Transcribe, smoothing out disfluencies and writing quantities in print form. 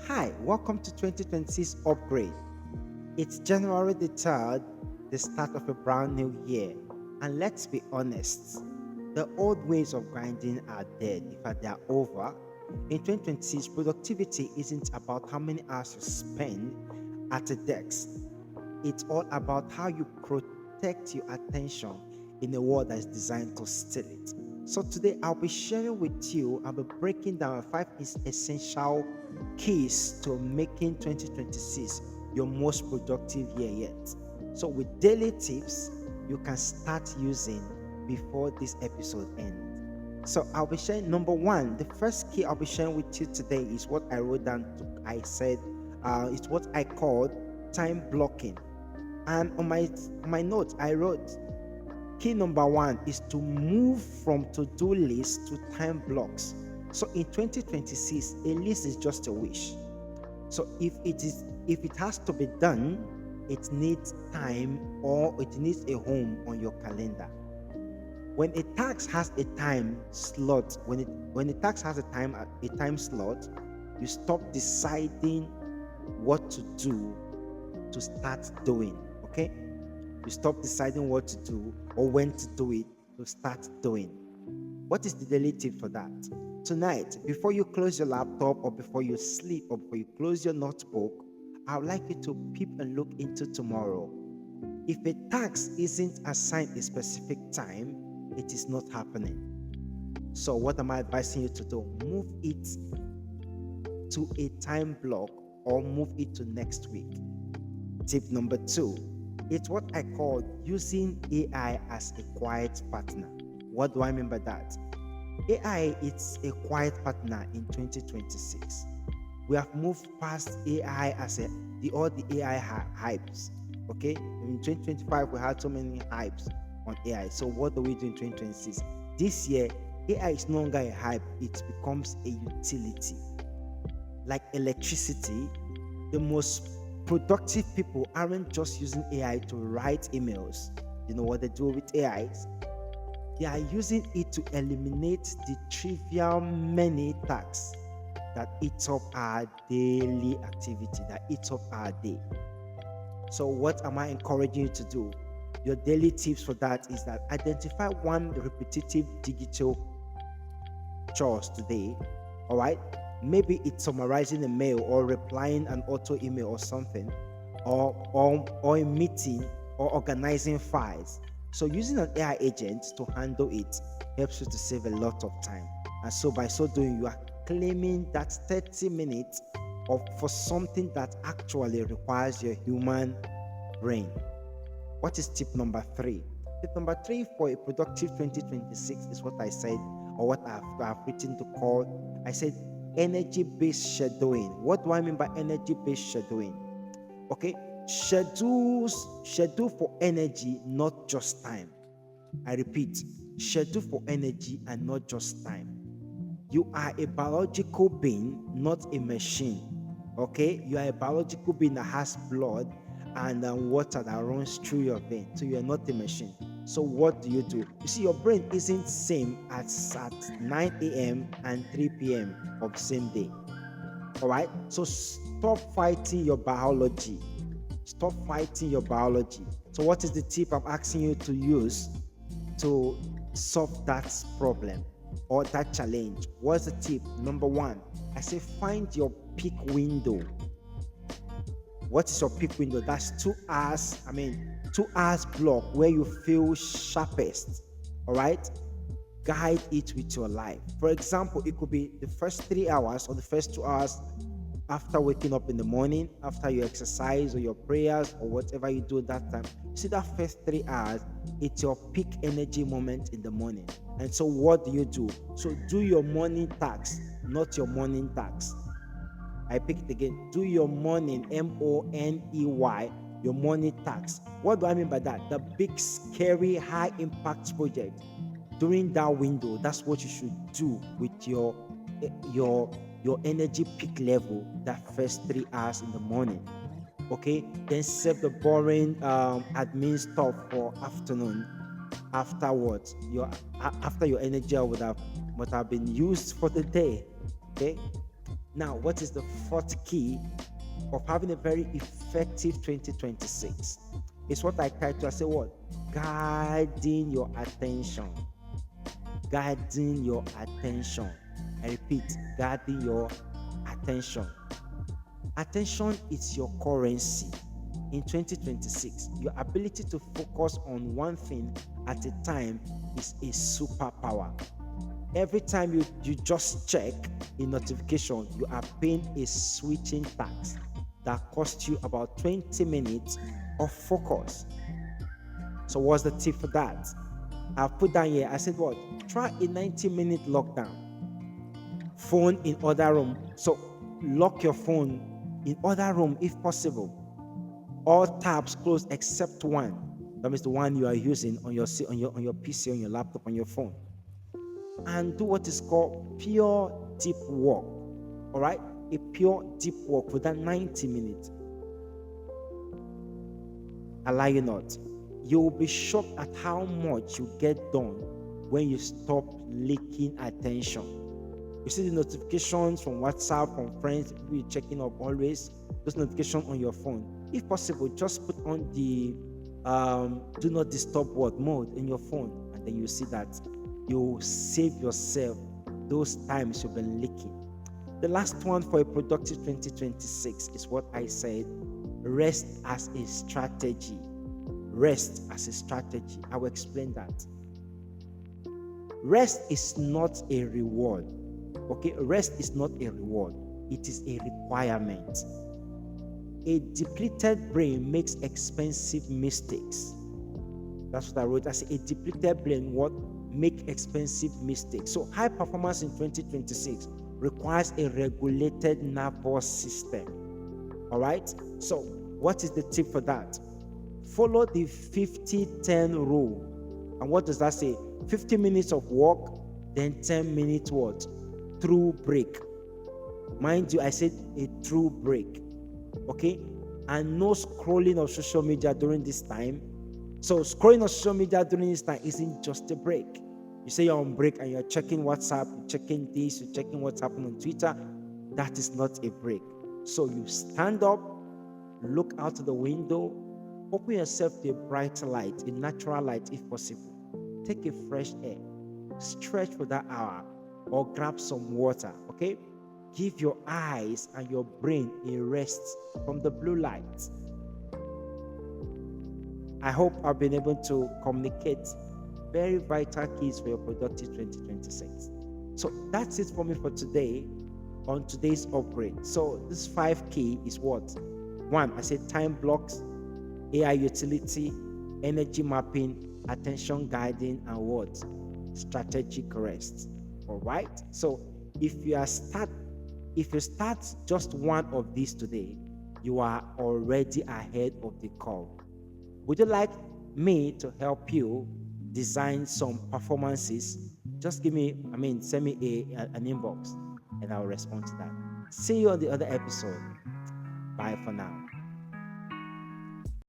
Hi, welcome to 2026 Upgrade. It's January the 3rd, the start of a brand new year. And let's be honest, the old ways of grinding are dead. In fact, they are over. In 2026, productivity isn't about how many hours you spend at a desk, it's all about how you protect your attention in a world that is designed to steal it. So today I'll be sharing with you, I'll be breaking down five essential keys to making 2026 your most productive year yet. So with daily tips you can start using before this episode ends. So I'll be sharing number one. The first key I'll be sharing with you today is what I wrote down. I said it's what I called time blocking. And on my notes, I wrote key number one is to move from to-do list to time blocks. So in 2026, a list is just a wish. So if it has to be done, it needs time or it needs a home on your calendar. When a task has a time slot, when a task has a time slot, you stop deciding what to do to start doing. Okay, you stop deciding what to do or when to do it to start doing. What is the daily tip for that? Tonight, before you close your laptop or before you sleep or before you close your notebook, I would like you to peep and look into tomorrow. If a task isn't assigned a specific time, it is not happening. So what am I advising you to do? Move it to a time block or move it to next week. Tip number two, it's what I call using AI as a quiet partner. What do I mean by that? AI is a quiet partner in 2026. We have moved past AI as all the AI hypes. Okay, in 2025 we had so many hypes on AI. So what do we do in 2026? This year, AI is no longer a hype; it becomes a utility. Like electricity, the most productive people aren't just using AI to write emails. You know what they do with AIs? They are using it to eliminate the trivial many tasks that eat up our daily activity, that eat up our day. So what am I encouraging you to do? Your daily tips for that is that identify one repetitive digital chores today. All right, maybe it's summarizing a mail or replying an auto email or something, or a meeting or organizing files. So using an AI agent to handle it helps you to save a lot of time. And so by so doing, you are claiming that 30 minutes for something that actually requires your human brain. What is tip number three? Tip number three for a productive 2026 is what I said, or what I've written to call, I said energy-based scheduling. What do I mean by energy-based scheduling? Okay, schedule for energy, not just time. I repeat, schedule for energy and not just time. You are a biological being, not a machine. Okay, you are a biological being that has blood and water that runs through your veins. So you are not a machine. So what do? You see, your brain isn't same as at 9 a.m. and 3 p.m. of the same day. All right. So stop fighting your biology. Stop fighting your biology. So what is the tip I'm asking you to use to solve that problem or that challenge? What's the tip? Number one, I say find your peak window. What is your peak window? That's 2 hours. 2 hours block where you feel sharpest. All right. Guide it with your life. For example, it could be the first 3 hours or the first 2 hours after waking up in the morning, after your exercise or your prayers or whatever you do that time. See, that first 3 hours, it's your peak energy moment in the morning. And so what do? So do your morning tasks, not your morning tasks. I pick it again. Do your morning, MONEY, your morning tasks. What do I mean by that? The big, scary, high impact project. During that window, that's what you should do with your energy peak level that first 3 hours in the morning. Okay, then save the boring admin stuff for afternoon afterwards. After your energy would have been used for the day. Okay, Now, what is the fourth key of having a very effective 2026? It's what I try to I say what? Guiding your attention. Guiding your attention. I repeat, guiding your attention. Attention is your currency. In 2026, your ability to focus on one thing at a time is a superpower. Every time you just check a notification, you are paying a switching tax that costs you about 20 minutes of focus. So, what's the tip for that? I've put down here, I said, what? Try a 90-minute lockdown. Phone in other room. So, lock your phone in other room if possible. All tabs closed except one. That means the one you are using on your PC, on your laptop, on your phone. And do what is called pure deep work. All right, a pure deep work for that 90 minutes. I lie you not. You will be shocked at how much you get done when you stop leaking attention. You see the notifications from WhatsApp, from friends, you're checking up always, those notifications on your phone. If possible, just put on the do not disturb mode in your phone, and then you see that you save yourself those times you've been leaking. The last one for a productive 2026 is what I said: rest as a strategy. Rest as a strategy. I will explain that. Rest is not a reward. Okay, rest is not a reward, it is a requirement. A depleted brain makes expensive mistakes. That's what I wrote. I say a depleted brain make expensive mistakes. So high performance in 2026 requires a regulated nervous system. All right. So what is the tip for that? Follow the 50-10 rule. And what does that say? 50 minutes of work, then 10 minutes what? True break. Mind you, I said a true break. Okay, and no scrolling of social media during this time. So scrolling on social media during this time isn't just a break. You say you're on break and you're checking WhatsApp, you're checking this, you're checking what's happening on Twitter. That is not a break. So you stand up, look out the window, open yourself to a bright light, a natural light if possible. Take a fresh air, stretch for that hour, or grab some water. Okay, give your eyes and your brain a rest from the blue light. I hope I've been able to communicate very vital keys for your productive 2026. So that's it for me for today on today's upgrade. So this 5 key is what? 1, I said time blocks, AI utility, energy mapping, attention guiding, and what? Strategic rest. All right. So if you start just one of these today, you are already ahead of the curve. Would you like me to help you design some performances? Just send me an inbox and I'll respond to that. See you on the other episode. Bye for now.